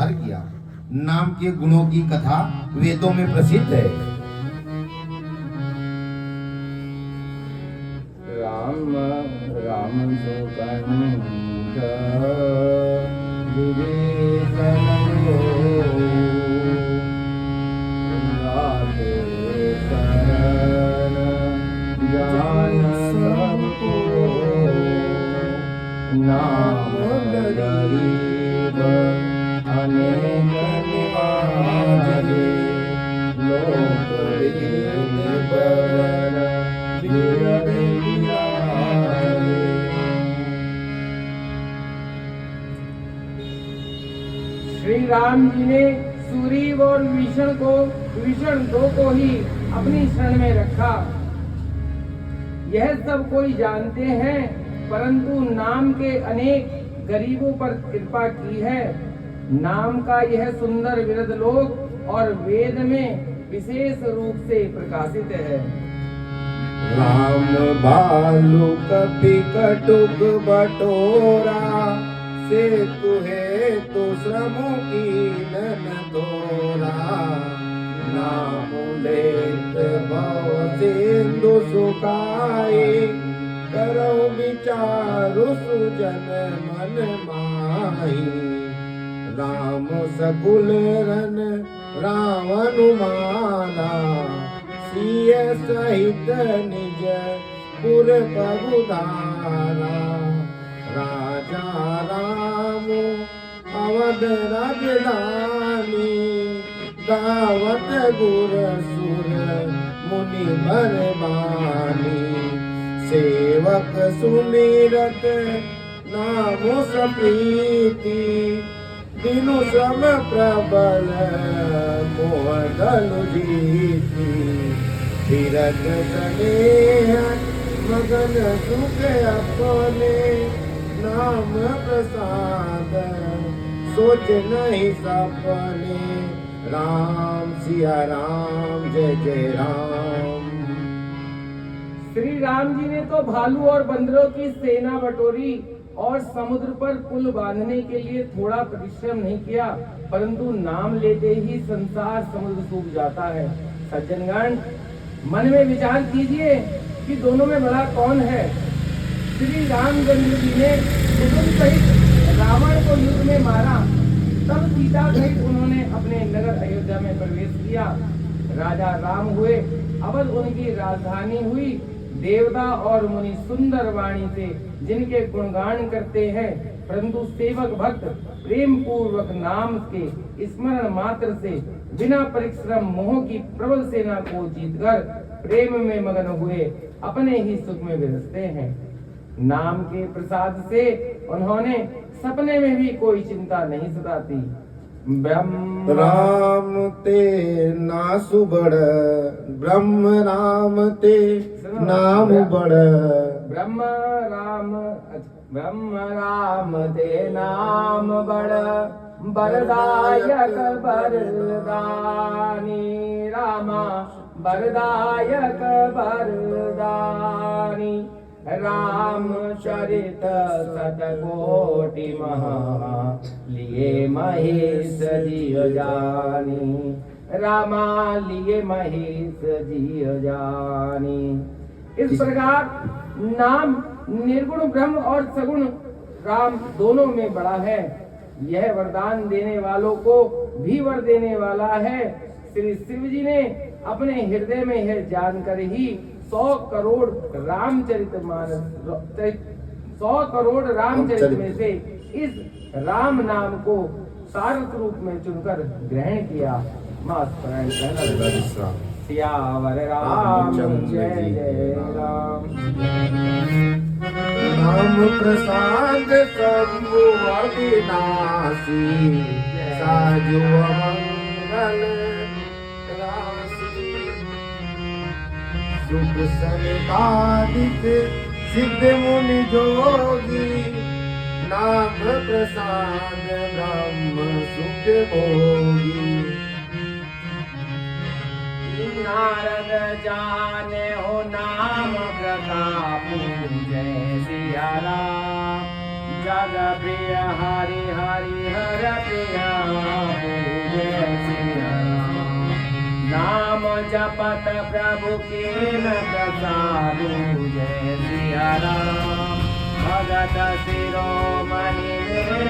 उद्धार किया। नाम के गुणों की कथा वेदों में प्रसिद्ध है। राम राम सुकंठ विभीषण राधे शरण जान सबको नाम गरीब अनेक निवारे लोक वेद बल श्री राम जी ने सुग्रीव और विभीषण दो को ही अपनी शरण में रखा। यह सब कोई जानते हैं, परंतु नाम के अनेक गरीबों पर कृपा की है। नाम का यह सुंदर विरध लोक और वेद में विशेष रूप से प्रकाशित है। राम भालू कपि कटुक बटोरा से तुहे तो श्रमों की नन तोरा नाम लेत भव सिंधु सुखाए करो विचारु सुजन मन माही राम सकुल रन रावण माना सिय सहित निज पुर पगुधारा राजा राम अवध राजधानी दावत गुर सुर मुनि बरबानी सेवक सुमिरत नामो सप्रीति दिनु श्रम प्रबल मोह दलु जीती धीरज स्नेह मगन सुख अपने नाम प्रसाद सोच नहीं सपने राम सिया राम जय जय राम। श्री राम जी ने तो भालू और बंदरों की सेना बटोरी और समुद्र पर पुल बांधने के लिए थोड़ा परिश्रम नहीं किया, परंतु नाम लेते ही संसार समुद्र सूख जाता है। सज्जनगण, मन में विचार कीजिए कि दोनों में बड़ा कौन है। श्री रामचंद्र जी ने कुटुंब सहित रावण को युद्ध में मारा, तब सीता सहित उन्होंने अपने नगर अयोध्या में प्रवेश किया। राजा राम हुए, अवध उनकी राजधानी हुई। देवता और मुनि सुंदर वाणी से जिनके गुणगान करते हैं, परंतु सेवक भक्त प्रेम पूर्वक नाम के स्मरण मात्र से बिना परिश्रम मोह की प्रबल सेना को जीतकर प्रेम में मगन हुए अपने ही सुख में विरसते हैं। नाम के प्रसाद से उन्होंने सपने में भी कोई चिंता नहीं सताती। राम ते नासु बड़ ब्रह्म राम ते नाम बड़ ब्रह्म राम ते नाम बड़ बरदायक बरदानी रामा बरदायक बरदानी राम चरित सतकोटि महा लिए महेश जिय जानी रामा लिए महेश जिय जानी। इस प्रकार नाम निर्गुण ब्रह्म और सगुण राम दोनों में बड़ा है। यह वरदान देने वालों को भी वर देने वाला है। श्री शिव जी ने अपने हृदय में यह जानकर ही 100 करोड़ रामचरित में से इस राम नाम को सारथ रूप में चुनकर ग्रहण किया। सियावर राम जय जय राम। नाम प्रसाद शंभु अविनाशी साजु मंगल राशि सुख संपादित सिद्ध मुनि जोगी नाम प्रसाद ब्रह्म सुख भोगी। नारद जाने हो नाम प्रताप जय सिया राम। जग प्रिय हरि हरि हर प्रिय जय सिया राम। नाम जपत प्रभु के न साधु जय सिया राम। भगत शिरोमणि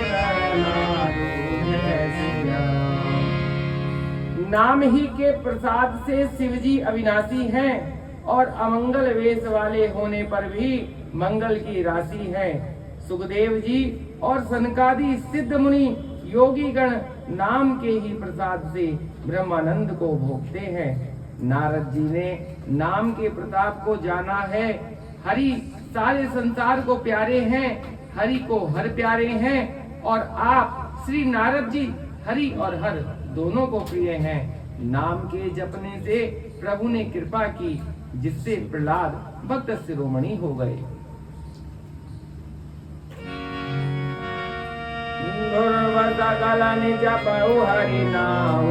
करनारु जय सिया राम। नाम ही के प्रसाद से शिव जी अविनाशी हैं और अमंगल वेश वाले होने पर भी मंगल की राशि है। सुखदेव जी और सनकादि सिद्ध मुनि योगी गण नाम के ही प्रसाद से ब्रह्मानंद को भोगते हैं। नारद जी ने नाम के प्रताप को जाना है। हरि सारे संसार को प्यारे हैं, हरि को हर प्यारे हैं और आप श्री नारद जी हरि और हर दोनों को प्रिय हैं। नाम के जपने से प्रभु ने कृपा की, जिससे प्रहलाद भक्त शिरोमणि हो गए। जपऊ हरि नाम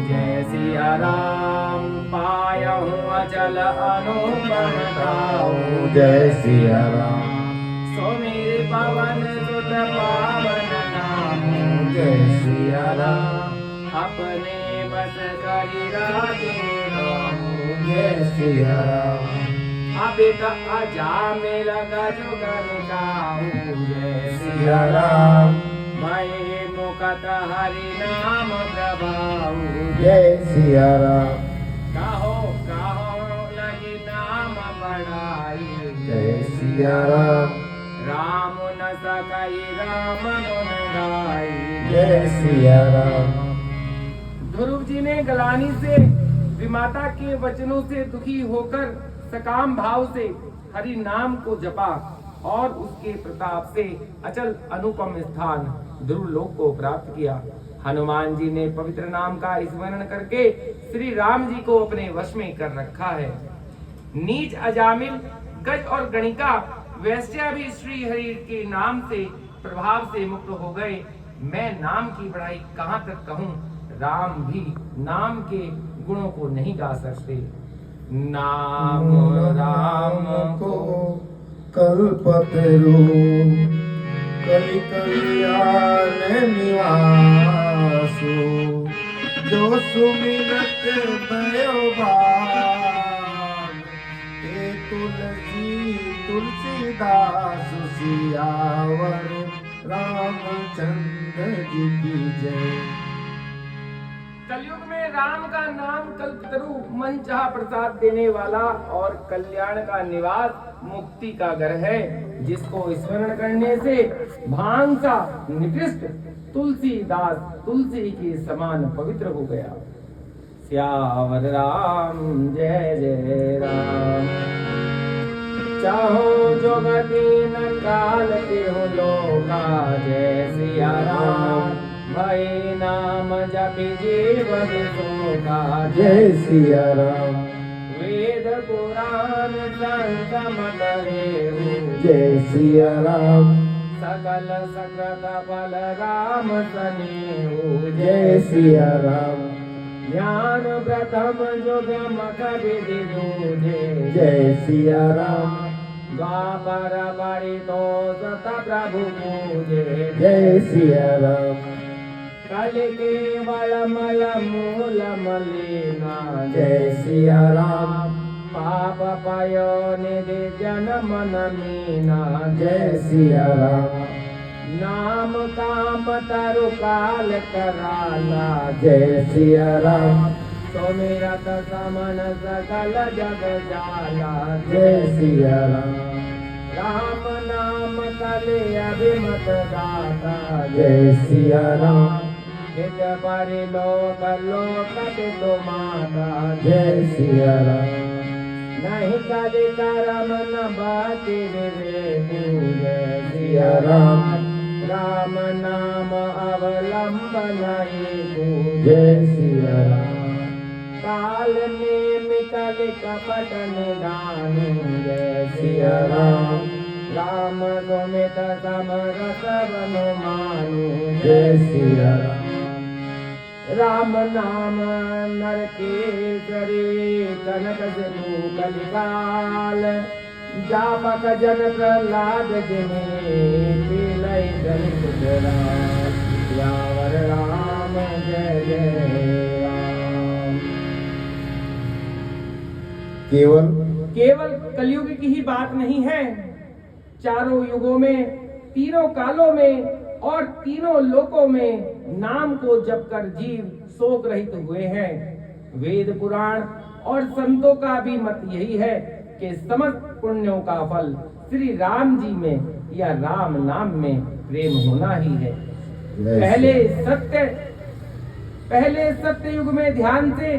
जय सिया राम। पायहु अचल अनुपम धाम जय सिया राम। सो मेरे पवन सुत पावन नाम जय सिया राम। अपने बस करी राधे राम जय सिया राम। अबित अजामे लगा जुगन गाऊं जय सिया सिया राम। राम। मैं मुकत हरि नाम प्रभाऊ जय सिया राम। कहो कहो लगी नाम बढ़ाई जय सिया राम। राम न सकई राम गुण गाई जय सिया राम। ध्रुव जी ने गलानी से विमाता के वचनों से दुखी होकर सकाम भाव से हरि नाम को जपा और उसके प्रताप से अचल अनुपम स्थान ध्रुव लोक को प्राप्त किया। हनुमान जी ने पवित्र नाम का स्मरण करके श्री राम जी को अपने वश में कर रखा है। नीच अजामिल गज और गणिका वैश्या भी श्री हरि के नाम से प्रभाव से मुक्त हो गए। मैं नाम की बड़ाई कहाँ तक कहूँ, राम भी नाम के गुणों को नहीं गा सकते। नाम राम को कल्पतरु कलि कल्याण निवासु। जो सुमिरत भयो भाग हे तुलसी तुलसीदास सियावर रामचंद्र जी की जय। कलयुग में राम का नाम कल्पतरु मन चाह प्रसाद देने वाला और कल्याण का निवास मुक्ति का घर है, जिसको स्मरण करने से भांग सा निकृष्ट तुलसीदास तुलसी के समान पवित्र हो गया। श्यावर राम जय जय राम। चाहो जोगति न काल तिहु लोका जय सिया राम। भय नाम जपि जीवन सोका जय सिया राम। वेद पुराण संत मत हेरु जय सिया राम। सकल सकृत फल राम सनेहु जय सिया राम। ज्ञान प्रथम जुग मख विधि दूजे जय सिया राम। द्वापर परितो सत प्रभु पूजे जय सिया राम। कल केवल मल मूल मलिना जय सिया राम। पाप पयो निधि जन मन मीना जय सिया राम। नाम काम तरु काल कराला जय सिया राम। सुमिरत समन सकल जग जाला जय सिया राम। राम नाम कले अभिमत दाता जय सिया राम। हित परिलोक लोकत तुमाता जय सिया राम। नहीं कलि करम न बाति विवेकु जय सिया राम। राम नाम अवलंबन जय सिया राम। काल निकल कपट निदानु जय सिया राम। राम सुमित समरस बनु मानु जय सिया राम। राम नाम नरकेश्वरी कनक सिंधु कलिकाल जापक जन प्रहलाद जिने पिलय गणित राम। सियावर राम जय जय केवल कलयुग की ही बात नहीं है। चारों युगों में, तीनों कालों में और तीनों लोकों में नाम को जप कर जीव शोक रहित हुए हैं। वेद पुराण और संतों का भी मत यही है कि समस्त पुण्यों का फल श्री राम जी में या राम नाम में प्रेम होना ही है। पहले सत्य युग में ध्यान से,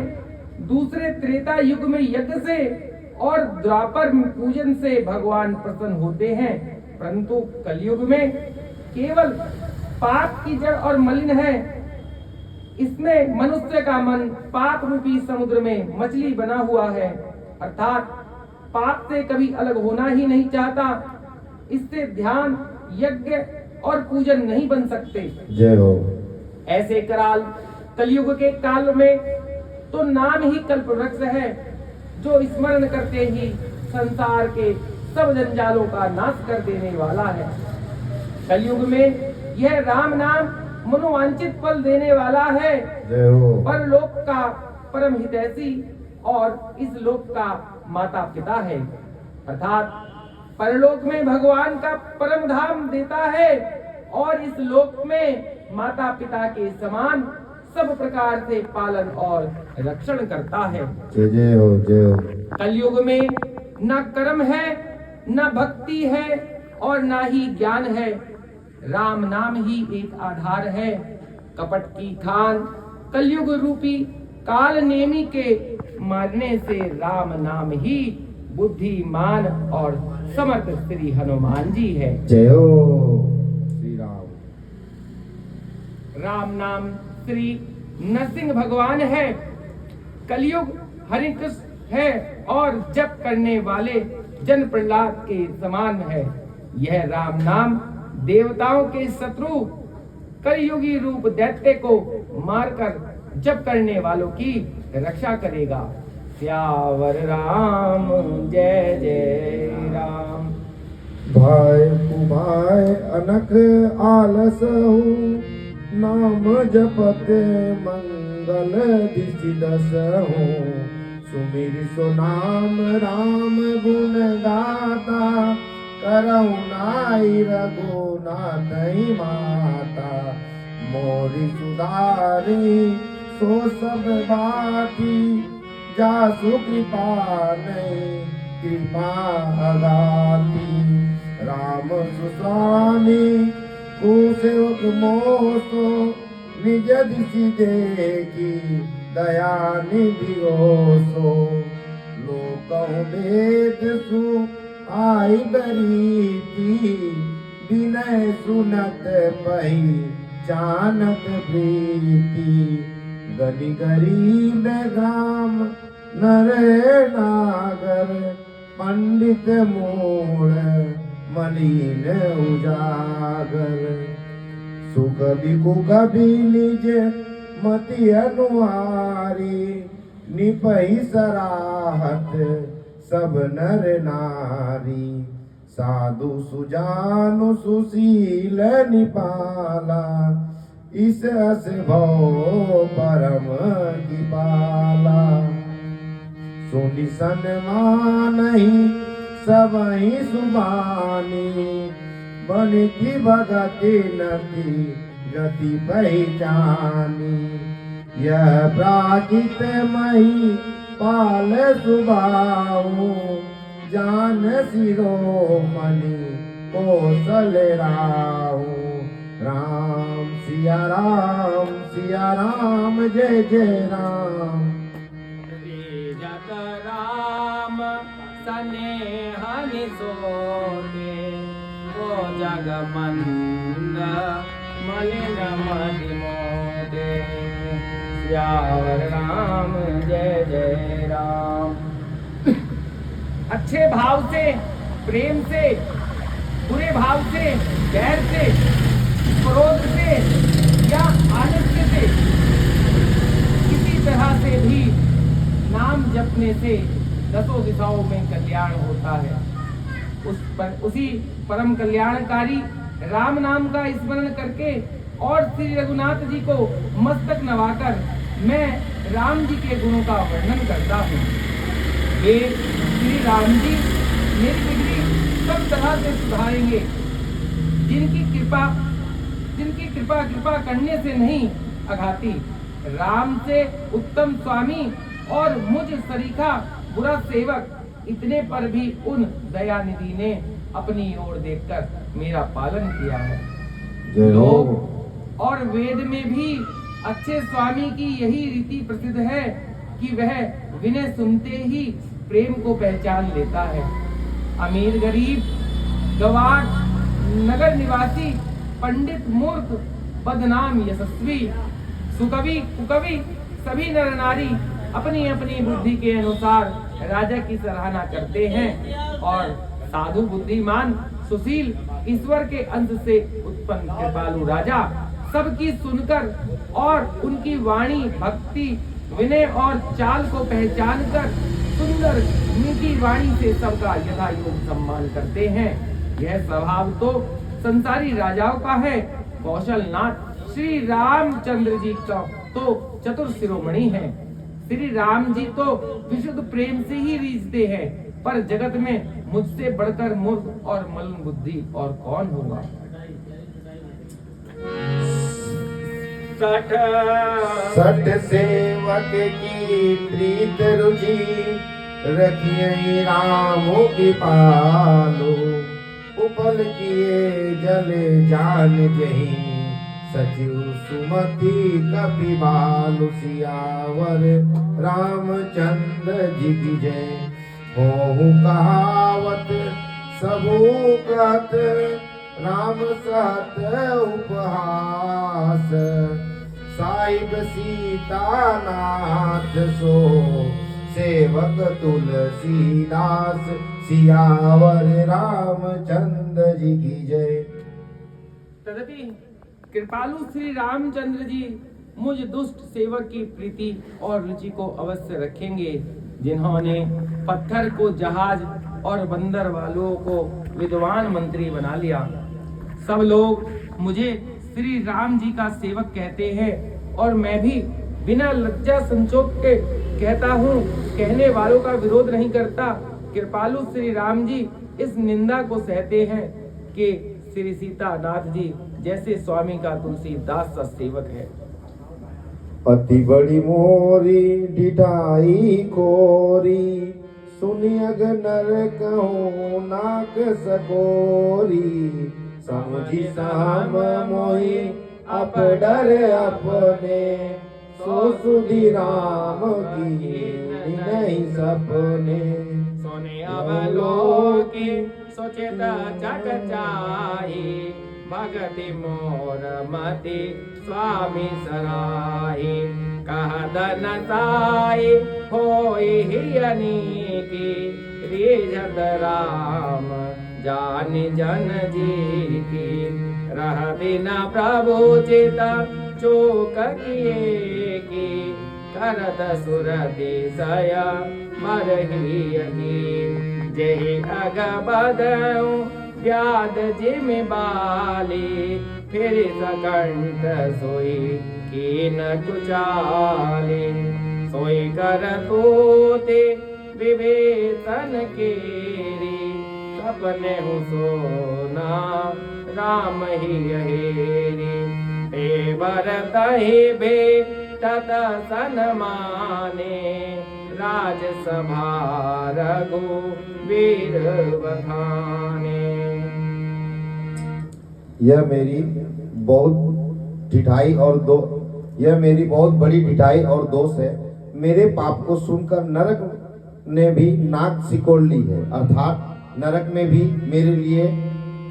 दूसरे त्रेता युग में यज्ञ से और द्वापर में पूजन से भगवान प्रसन्न होते हैं। परंतु कलयुग में केवल पाप की जड़ और मलिन है। इसमें मनुष्य का मन पाप रूपी समुद्र में मछली बना हुआ है, अर्थात पाप से कभी अलग होना ही नहीं चाहता। इससे ध्यान, यज्ञ और पूजन नहीं बन सकते। जय हो। ऐसे कराल कलयुग के काल में तो नाम ही कल्प वृक्ष है, जो स्मरण करते ही संसार के सब जंजालों का नाश कर देने वाला है। कलयुग में यह राम नाम मनोवांछित फल देने वाला है। परलोक का परम हितैषी और इस लोक का माता पिता है, अर्थात परलोक में भगवान का परम धाम देता है और इस लोक में माता पिता के समान सब प्रकार से पालन और रक्षण करता है। जय हो, जय हो। कलयुग में न कर्म है, न भक्ति है और न ही ज्ञान है। राम नाम ही एक आधार है। कपट की खान कलयुग रूपी काल नेमी के मारने से राम नाम ही बुद्धिमान और समर्थ श्री हनुमान जी है। जय हो श्री राम। राम नाम श्री नरसिंह भगवान है। कलयुग हरि कृष्ण है और जप करने वाले जन प्रहलाद के समान है। यह राम नाम देवताओं के शत्रु कलयुगी रूप दैत्य को मारकर जप करने वालों की रक्षा करेगा। श्यावर राम जय जय राम। भाई कुभाई अनख आलस हूँ, नाम जपते मंगल दिशि दस हूँ। सुमिर सो नाम राम गुण गाता, करुणाई रघुनाथ माता। मोरी सुधारी सो सब बाती, जासु कृपा नहीं कृपा अगाती। राम सुस्वामी कुसेवक मोसो, निज दिशि देखी दया निधि ओसो। लोकहु वेद सु आई दरीति, विनय सुनत पही जानत प्रीति। गली गरीब ग्राम नर नागर, पंडित मूढ़ मलिन उजागर। सुख बिकुकभी निज मति अनुहारी, निपहि सराहत सब नर नारी। साधु सुजानु सुशील निपाला, इस अस भव परम कृपाला। सुनि सन्मानहि सबहि सुबानी, बनिति भगति नति गति पहचानी। यह प्राकृत मही पाल सुबाहु, जान शिरोमणि कौशल राहु। राम सिया राम जय जय राम। जत राम स्नेह निसोगे, ओ जग मंद मलिन मति मोदे। श्यावर राम जय जय राम। अच्छे भाव से, प्रेम से, बुरे भाव से, गैर से, क्रोध से या आलस्य से, किसी तरह से भी नाम जपने से दसों दिशाओं में कल्याण होता है। उसी परम कल्याणकारी राम नाम का स्मरण करके और श्री रघुनाथ जी को मस्तक नवाकर मैं राम जी के गुणों का वर्णन करता हूँ। वे श्री राम जी मेरी बिगड़ी सब तरह से सुधारेंगे। जिनकी कृपा करने से नहीं अघाती। राम से उत्तम स्वामी और मुझ सरीखा बुरा सेवक, इतने पर भी उन दयानिधि ने अपनी ओर देखकर मेरा पालन किया है। लोक और वेद में भी अच्छे स्वामी की यही रीति प्रसिद्ध है कि वह विनय सुनते ही प्रेम को पहचान लेता है। अमीर गरीब, गवार, नगर निवासी, पंडित मूर्ख, बदनाम यशस्वी, सुकवि कुकवि, सभी नर नारी अपनी अपनी बुद्धि के अनुसार राजा की सराहना करते हैं और साधु, बुद्धिमान, सुशील, ईश्वर के अंश से उत्पन्न कृपालु राजा सबकी सुनकर और उनकी वाणी, भक्ति, विनय और चाल को पहचान कर सुंदर मीठी वाणी से सबका यथा योग सम्मान करते हैं। यह स्वभाव तो संसारी राजाओं का है। कौशलनाथ श्री रामचंद्र जी का तो चतुर शिरोमणि है। श्री राम जी तो विशुद्ध प्रेम से ही रीझते हैं, पर जगत में मुझसे बढ़कर मूर्ख और मलिन बुद्धि और कौन होगा। सठ सेवक की प्रीत रुचि, रखिए राम की पालो। उपल किए जल जान जही, सचिव सुमति कपि बालु। सियावर रामचंद्र जी की जय। होहु कहावत सबू कहत, राम सहत उपहास। साहिब सीतानाथ सो, सेवक तुलसीदास। सियावर रामचंद्र जी की जय। तदपि कृपालु श्री रामचंद्र जी मुझ दुष्ट सेवक की प्रीति और रुचि को अवश्य रखेंगे, जिन्होंने पत्थर को जहाज और बंदर वालों को विद्वान मंत्री बना लिया। सब लोग मुझे श्री राम जी का सेवक कहते हैं और मैं भी बिना लज्जा संकोच के कहता हूँ। कहने वालों का विरोध नहीं करता। कृपालु श्री राम जी इस निंदा को सहते हैं कि श्री सीतानाथ जी जैसे स्वामी का तुलसीदास सा सेवक है। अति बड़ी मोरी डिठाई कोरी, सुनियग नर कहूँ नाक सकोरी। समुझी साम मोहि अप डर अपने, सो सुधि राम की नहीं सपने। सोने अवलोकी सोचेत जग चाही, भगति मोर मति स्वामी सराही। कहदन साई होई हियनी की, रीझत राम जानि जन जी की। रह बिना प्रभु चित चूक किए की, करत सुर दिशय मरही की। जेहि अग बदऊ व्याध जिम बाली, फिर सकंठ सोई कीन कुचाली। सोई कर तोते विवेचन केरी, सपने हूँ सोना राम ही हेरी। हे बरतहि भेटत सन्माने, राजसभा रघुवीर बखाने। यह मेरी बहुत बड़ी ढिठाई और दोष है। मेरे पाप को सुनकर नरक ने भी नाक सिकोड़ ली है, अर्थात नरक में भी मेरे लिए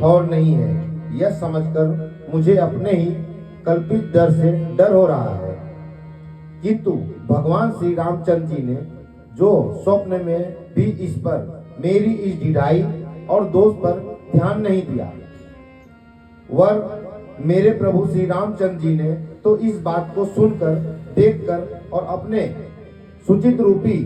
ठौर नहीं है। यह समझकर मुझे अपने ही कल्पित डर से डर हो रहा है। किंतु भगवान श्री रामचंद्र जी ने जो स्वप्न में भी इस पर मेरी इस ढिठाई और दोष पर ध्यान नहीं दिया, वर मेरे प्रभु श्री रामचंद्र जी ने तो इस बात को सुनकर, देखकर और अपने सुचित रूपी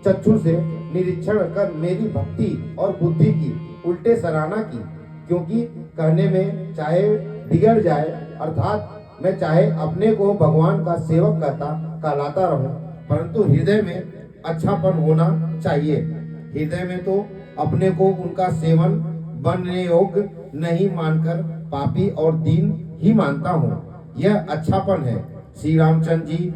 चक्षु से निरीक्षण कर मेरी भक्ति और बुद्धि की उल्टे सराहना की। क्योंकि कहने में चाहे बिगड़ जाए, अर्थात मैं चाहे अपने को भगवान का सेवक कहलाता रहूं, परंतु हृदय में अच्छापन होना चाहिए। हृदय में तो अपने को उनका सेवन बनने योग्य नहीं मानकर पापी और दीन ही मानता हूँ। यह अच्छापन है। श्री रामचंद्र जी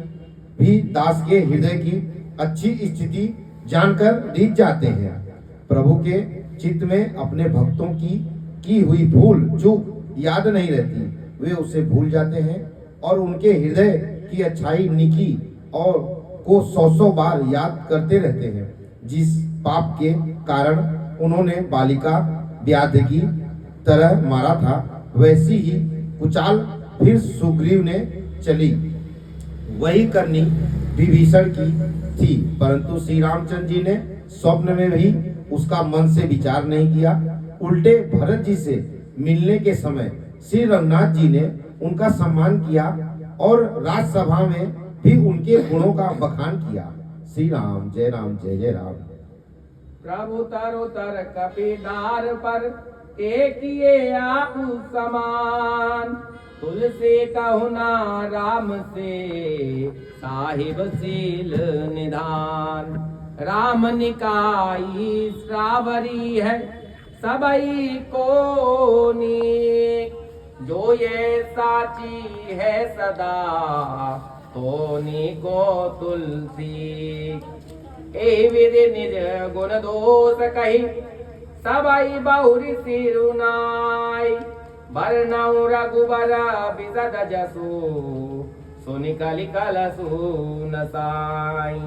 भी दास के हृदय की अच्छी स्थिति जानकर रीझ जाते हैं। प्रभु के चित्त में अपने भक्तों की हुई भूल चूक याद नहीं रहती, वे उसे भूल जाते हैं और उनके हृदय की अच्छाई निकी और को 100 बार याद करते रहते हैं। जिस पाप के कारण उन्होंने बालिका व्याध की तरह मारा था, वैसी ही कुचाल फिर सुग्रीव ने चली। वही करनी विभीषण की थी, परंतु श्री रामचंद्र जी ने स्वप्न में भी उसका मन से विचार नहीं किया। उल्टे भरत जी से मिलने के समय श्री रघुनाथ जी ने उनका सम्मान किया और राजसभा में भी उनके गुणों का बखान किया। श्री राम जय जय राम। प्रभु तर कपीदार पर एक ये आप समान, तुलसी कहुना राम से साहिब सील निधान। राम निकाई श्रावरी है सबई को नी, जो ये साची है सदा तो नी को तुलसी। ए विधि निज गुण दोष कही सबई बहुरी सिरुनाई, बरनऊ रघुबर बिसद जसु सुनि कलि कलसु नसाई।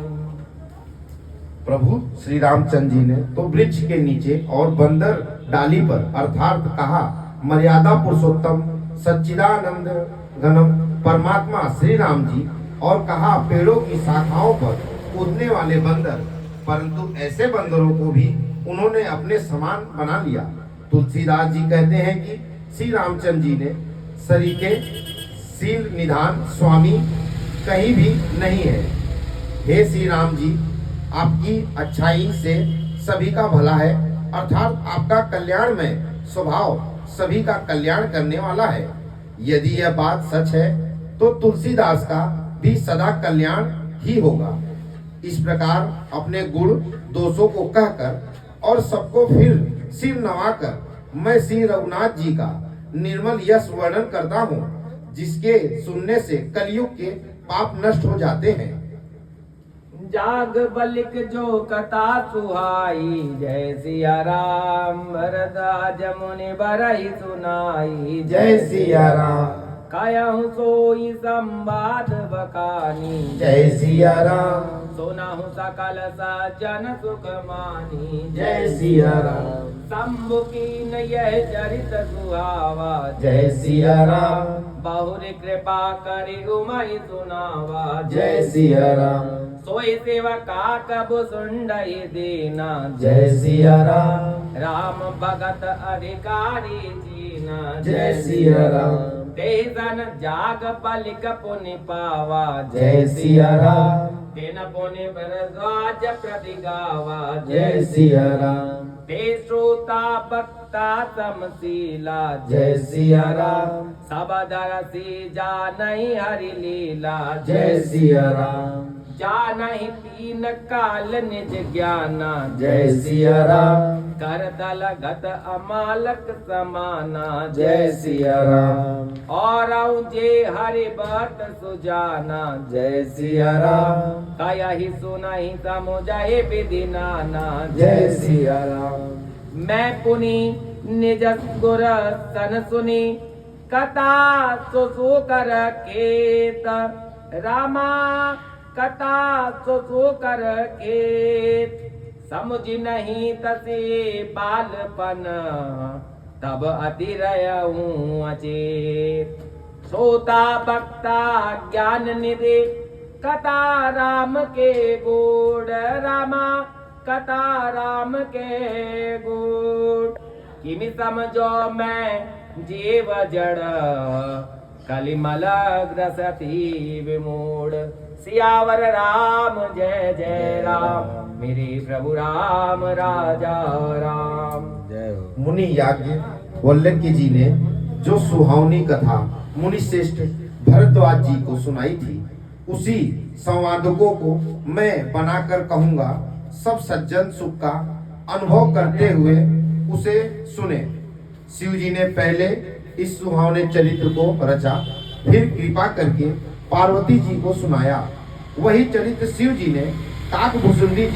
प्रभु श्री रामचंद्र जी ने तो वृक्ष के नीचे और बंदर डाली पर अर्थात कहा मर्यादा पुरुषोत्तम सच्चिदानंद घनम परमात्मा श्री राम जी, और कहा पेड़ों की शाखाओं पर कूदने वाले बंदर, परंतु ऐसे बंदरों को भी उन्होंने अपने समान बना लिया। तुलसीदास जी कहते हैं कि श्री रामचंद्र जी ने सरीखे सील निधान स्वामी कहीं भी नहीं है। हे श्री राम जी, आपकी अच्छाई से सभी का भला है, अर्थात आपका कल्याणमय स्वभाव सभी का कल्याण करने वाला है। यदि यह बात सच है तो तुलसीदास का भी सदा कल्याण ही होगा। इस प्रकार अपने गुण दोषों को कहकर और सबको फिर सिर नवाकर मैं श्री रघुनाथ जी का निर्मल यश वर्णन करता हूँ, जिसके सुनने से कलयुग के पाप नष्ट हो जाते हैं। जाग बलिक जो कथा सुहाई, जय सिया राम भरदा जमुनि बरई सुनाई। जय सिया राम। कहूँ सोई संवाद बखानी, जय सिया राम। सुनहु सकल सज्जन सुख मानी। जय सिया राम। शंभु कीन यह चरित सुहावा, जय सिया राम। बहुरी कृपा करि उमहि सुनावा। जय सिया राम। सोई सेवका कबु सुंडई दीना। जय सिया राम। राम भगत अधिकारी जीना। जय सिया राम। ते सन जाग पलिक पुनि पावा। जय सिया राम। तेन पुनि भरद्वाज प्रतिगावा। जय सिया राम। ते श्रोता भक्ता समशीला। जय सिया राम। सब दरसी जानहि हरि लीला। जय सिया राम। जानहि तीन काल निज ज्ञाना। जय सिया राम। कर तल गत अमालक समाना। जय सिया राम। और जे हरि बात सुजाना। जय सिया राम। कयहि सुनहि समुझहि विधि नाना। जय सिया राम। मैं पुनि निज गुर सन सुनी, कथा सो कर केत। रामा कथा सो कर केत। समझ नहीं तसे बालपन, तब अति रहूं अचेत। सोता बक्ता ज्ञान निधि, कथा राम के गुण। रामा कथा राम के गुण। किमि समझो मैं जीव जड़, कलिमल ग्रसती विमूढ़। सियावर राम जय जय राम, मेरे प्रभु राम राजा राम। मुनि याज्ञ वल्लभ जी ने जो सुहावनी कथा मुनि श्रेष्ठ भरद्वाज जी को सुनाई थी, उसी संवादकों को मैं बनाकर कहूंगा। सब सज्जन सुख का अनुभव करते हुए उसे सुने। शिव जी ने पहले इस सुहावने चरित्र को रचा, फिर कृपा करके पार्वती जी को सुनाया। वही चरित्र शिव जी ने काकभूषुंडी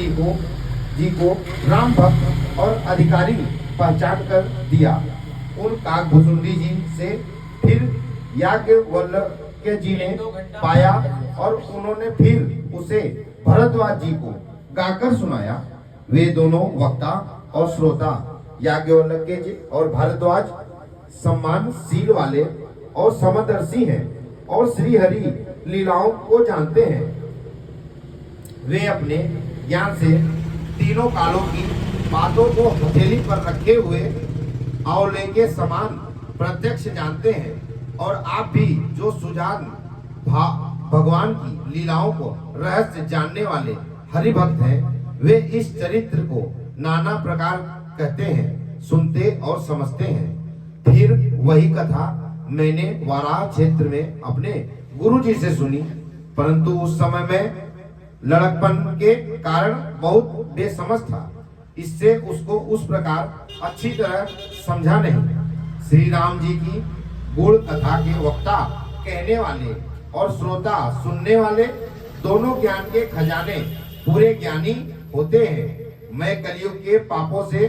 जी को राम भक्त और अधिकारी पहचान कर दिया। उन काकभूषुंडी जी से फिर याज्ञवल्क्य जी ने पाया और उन्होंने फिर उसे भरद्वाज जी को गाकर सुनाया। वे दोनों वक्ता और श्रोता याज्ञवल्क्य जी और भारद्वाज सम्मानशील वाले और समदर्शी हैं और श्री हरि लीलाओं को जानते हैं। वे अपने ज्ञान से तीनों कालों की बातों को हथेली पर रखे हुए आंवले के समान प्रत्यक्ष जानते हैं। और आप भी जो सुजान भगवान की लीलाओं को रहस्य जानने वाले हरि भक्त हैं, वे इस चरित्र को नाना प्रकार कहते हैं, सुनते और समझते हैं। फिर वही कथा मैंने वाराह क्षेत्र में अपने गुरु जी से सुनी, परंतु उस समय में लड़कपन के कारण बहुत बेसमझ था, इससे उसको उस प्रकार अच्छी तरह समझा नहीं। श्री राम जी की गुण कथा के वक्ता कहने वाले और श्रोता सुनने वाले दोनों ज्ञान के खजाने पूरे ज्ञानी होते हैं। मैं कलयुग के पापों से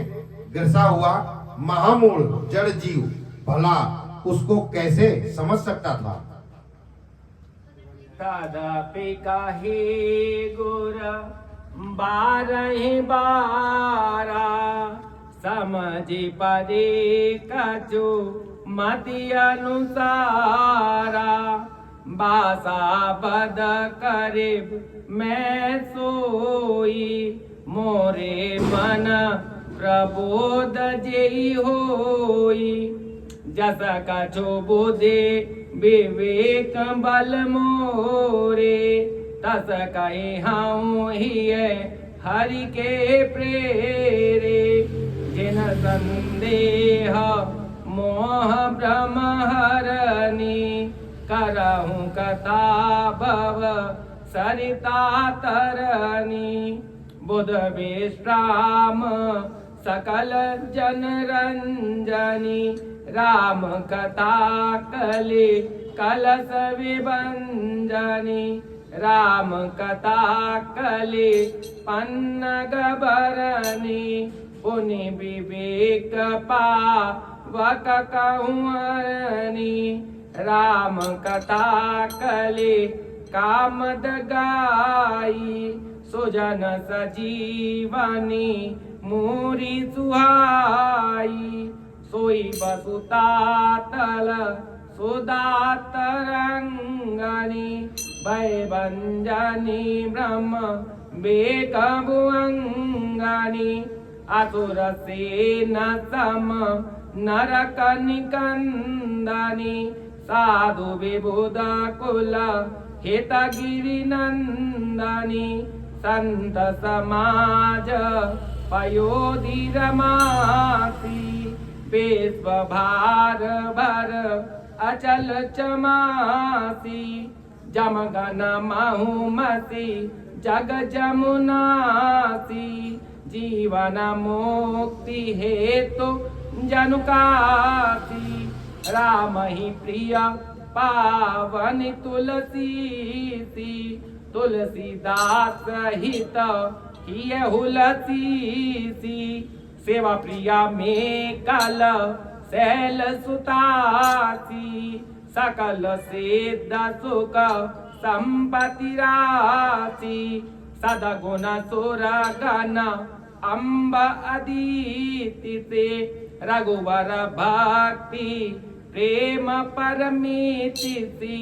ग्रसा हुआ महामूढ़ जड़ जीव भला उसको कैसे समझ सकता था। तदपि कहे गुर बारहि बारा, समझि पदे कछु मति अनुसारा। बासा बद करिब मैं सोई, मोरे मन प्रबोध जेहि होई। जस कछु बुद्धि विवेक बल मोरे, तस कहि हऊँ हिय हरि के प्रेरे। जिन संदेह मोह भ्रम हरनी, करहूँ कथा भव सरिता तरनी। बुध विश्राम सकल जन रंजनी, राम कथा कलि कलश विभंजनी। राम कथा कलि पन्नग भरनी, पुनि विवेक पावक कहूँरनी। राम कथा कलि कामद गाई, सुजन सजीवनी मूरी सुहाई। सोई बसुता तल सुधा तरंगनी, भय भंजनी ब्रह्म बेक भुअंगनी। असुर सेन सम नरक निकंदनी, साधु विबुध कुल हित गिरि नंदनी। संत समाज पयोधि रमासी, विश्व भार भर अचल चमासी। जमगन महुमती जग जमुनासी, जीवन मुक्ति हेतु जनुकासी। राम ही प्रिय पावन तुलसी सी, तुलसीदास हित हिय हुलसी सी। सेवा प्रिया में कल शैल सुतासी, सकल सिद्ध सुख संपत्ति राशि। सदगुण सुर गण अम्ब अदिति से, रघुवर भक्ति प्रेम परमिति सी।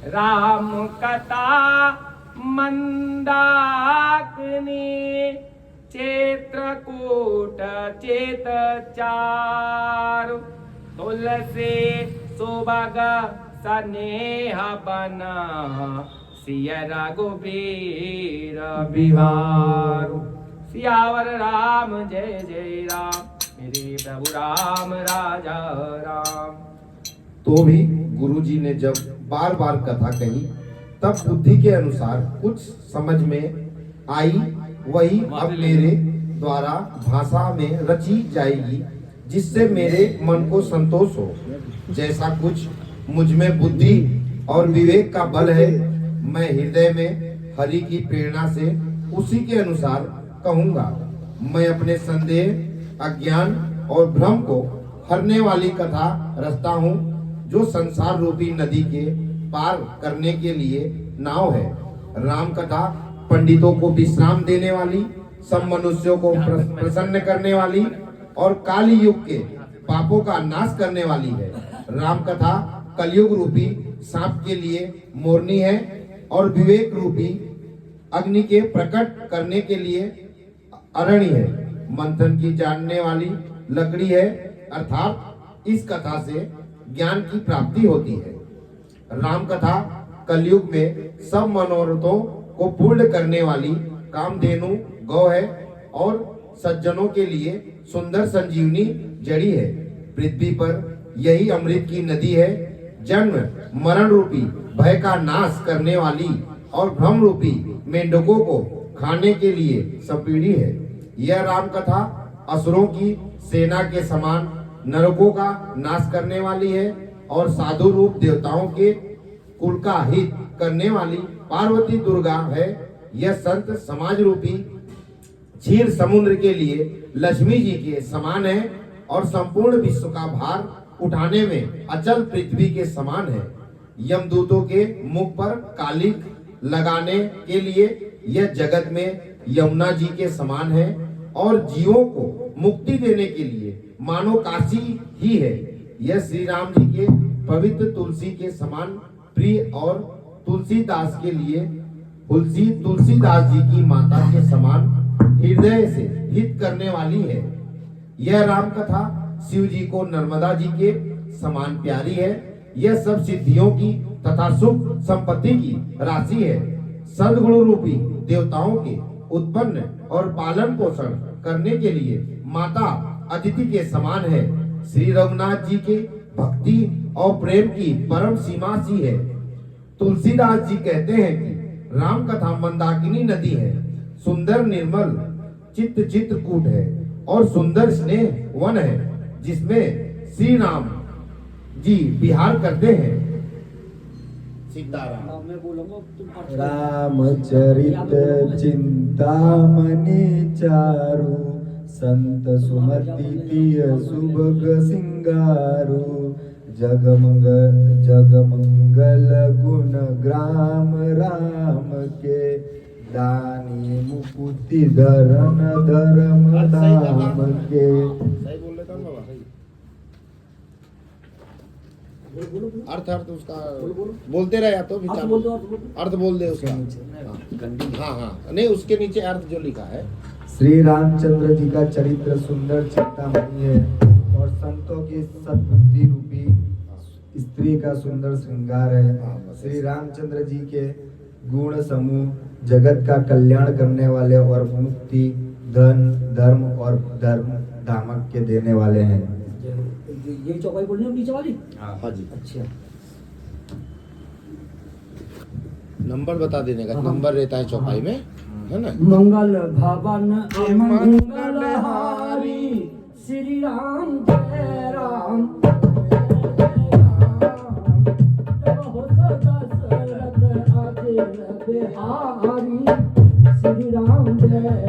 राम कथा मंदाकिनी, चित्रकूट चेत चारु। तुलसी सुभग स्नेह बन, सिय रघुबीर बिहारु। सियावर राम जय जय राम, मेरे प्रभु राम राजा राम। तो भी गुरुजी ने जब बार बार कथा कही तब बुद्धि के अनुसार कुछ समझ में आई, वही अब मेरे द्वारा भाषा में रची जाएगी, जिससे मेरे मन को संतोष हो। जैसा कुछ मुझ में बुद्धि और विवेक का बल है, मैं हृदय में हरि की प्रेरणा से उसी के अनुसार कहूँगा। मैं अपने संदेह, अज्ञान और भ्रम को हरने वाली कथा रचता हूँ, जो संसार रूपी नदी के पार करने के लिए नाव है। राम कथा पंडितों को विश्राम देने वाली, सब मनुष्यों को प्रसन्न करने वाली और काली युग के पापों का नाश करने वाली है। राम कथा कलयुग रूपी सांप के लिए मोरनी है और विवेक रूपी अग्नि के प्रकट करने के लिए अरण्य है। मंथन की जानने वाली लकड़ी है, अर्थात इस कथा से ज्ञान की प्राप्ति होती है। राम कथा कलयुग में सब मनोरथों को पूर्ण करने वाली कामधेनु गौ है और सज्जनों के लिए सुंदर संजीवनी जड़ी है। पृथ्वी पर यही अमृत की नदी है, जन्म मरण रूपी भय का नाश करने वाली और भ्रम रूपी मेंढकों को खाने के लिए संपीड़ी है। यह राम कथा असुरों की सेना के समान नरकों का नाश करने वाली है और साधु रूप देवताओं के कुल का हित करने वाली पार्वती दुर्गा है। यह संत समाज रूपी क्षीर समुद्र के लिए लक्ष्मी जी के समान है और संपूर्ण विश्व का भार उठाने में अचल पृथ्वी के समान है। यमदूतों के मुख पर कालिक लगाने के लिए यह जगत में यमुना जी के समान है और जीवों को मुक्ति देने के लिए मानो काशी ही है। यह श्री राम जी के पवित्र तुलसी के समान प्रिय और तुलसीदास के लिए तुलसीदास जी की माता के समान हृदय से हित करने वाली है। यह राम कथा शिव जी को नर्मदा जी के समान प्यारी है। यह सब सिद्धियों की तथा सुख संपत्ति की राशि है। सद्गुण रूपी देवताओं के उत्पन्न और पालन पोषण करने के लिए माता अदिति के समान है। श्री रघुनाथ जी के भक्ति और प्रेम की परम सीमा सी है। तुलसीदास जी कहते हैं कि राम कथा मंदाकिनी नदी है, सुंदर निर्मल चित्रकूट है और सुंदर स्नेह वन है, जिसमें श्री राम जी विहार करते हैं। सीताराम। रामचरित चिंतामणि चारु, संत सुमति प्रिय सुभग सिंगारू। जगमंगल गुण ग्राम राम के, दानी मुकुति धरन धर्म धाम के। अर्थ उसका बोलते रहे, या तो अर्थ बोल दे उसका। हाँ, नहीं उसके नीचे अर्थ जो लिखा है। श्री रामचंद्र जी का चरित्र सुंदर चिंतामणि है और संतों की सद्बुद्धि रूपी स्त्री का सुंदर श्रृंगार है। श्री रामचंद्र जी के गुण समूह जगत का कल्याण करने वाले और मुक्ति, धन, धर्म और धर्म धामक के देने वाले हैं। ये चौपाई बोलने हो नीचे वाली? हाँ जी। अच्छा, नंबर बता देने का नंबर रहता है चौपाई में, है ना। मंगल भवन मंगलहारी, श्री राम जय राम बिहारी, श्री राम जय